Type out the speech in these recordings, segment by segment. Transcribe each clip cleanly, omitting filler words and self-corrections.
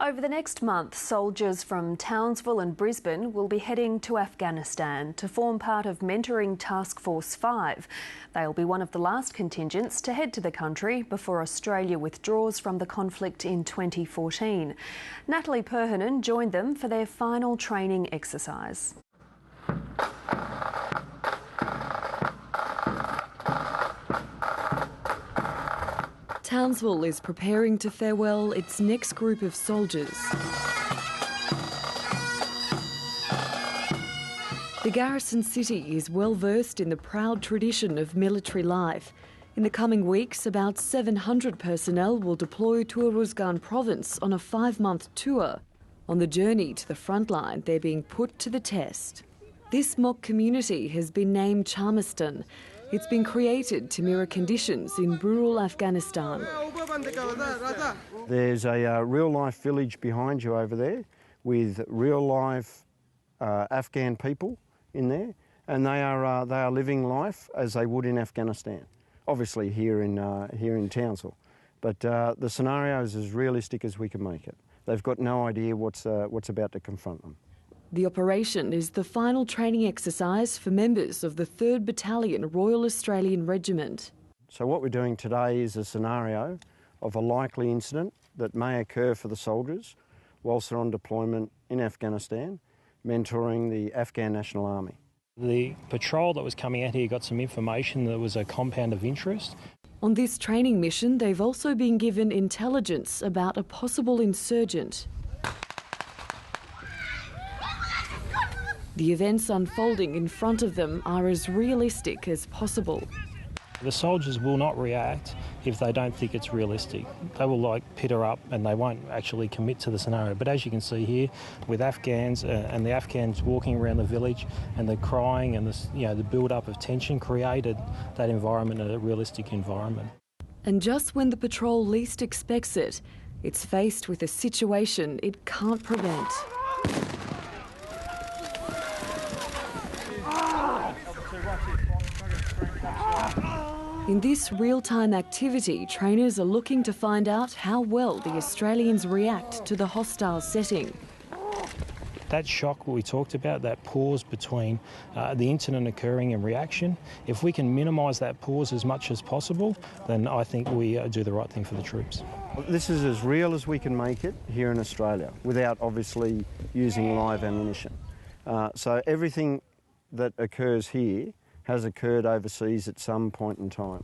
Over the next month, soldiers from Townsville and Brisbane will be heading to Afghanistan to form part of Mentoring Task Force 5. They'll be one of the last contingents to head to the country before Australia withdraws from the conflict in 2014. Natalie Perhinen joined them for their final training exercise. Townsville is preparing to farewell its next group of soldiers. The garrison city is well versed in the proud tradition of military life. In the coming weeks, about 700 personnel will deploy to Uruzgan province on a 5-month tour. On the journey to the front line, they're being put to the test. This mock community has been named Charmistan. It's been created to mirror conditions in rural Afghanistan. There's a real-life village behind you over there with real-life Afghan people in there, and they are living life as they would in Afghanistan. Obviously here in Townsville, but the scenario is as realistic as we can make it. They've got no idea what's about to confront them. The operation is the final training exercise for members of the 3rd Battalion Royal Australian Regiment. So what we're doing today is a scenario of a likely incident that may occur for the soldiers whilst they're on deployment in Afghanistan, mentoring the Afghan National Army. The patrol that was coming out here got some information that was a compound of interest. On this training mission, they've also been given intelligence about a possible insurgent. The events unfolding in front of them are as realistic as possible. The soldiers will not react if they don't think it's realistic. They will peter up and they won't actually commit to the scenario. But as you can see here, with Afghans and the Afghans walking around the village and the crying and the build-up of tension created that environment, a realistic environment. And just when the patrol least expects it, it's faced with a situation it can't prevent. In this real-time activity, trainers are looking to find out how well the Australians react to the hostile setting. That shock we talked about, that pause between the incident occurring and reaction, if we can minimise that pause as much as possible, then I think we do the right thing for the troops. This is as real as we can make it here in Australia, without obviously using live ammunition. So everything that occurs here has occurred overseas at some point in time.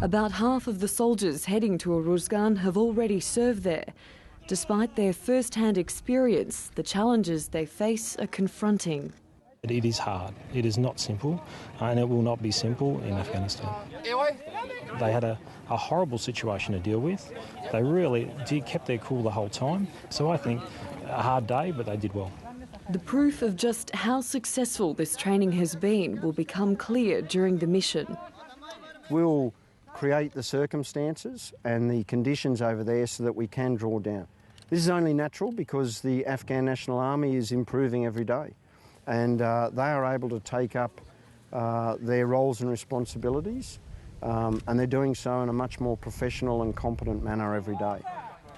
About half of the soldiers heading to Uruzgan have already served there. Despite their first-hand experience, the challenges they face are confronting. It is hard. It is not simple, and it will not be simple in Afghanistan. They had a horrible situation to deal with. They really kept their cool the whole time. So I think a hard day, but they did well. The proof of just how successful this training has been will become clear during the mission. We'll create the circumstances and the conditions over there so that we can draw down. This is only natural because the Afghan National Army is improving every day, and they are able to take up their roles and responsibilities, and they're doing so in a much more professional and competent manner every day.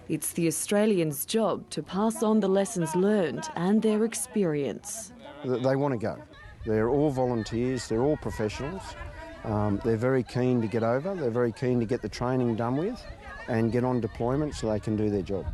It's the Australians' job to pass on the lessons learned and their experience. They want to go. They're all volunteers, they're all professionals. They're very keen to get over, they're very keen to get the training done with and get on deployment so they can do their job.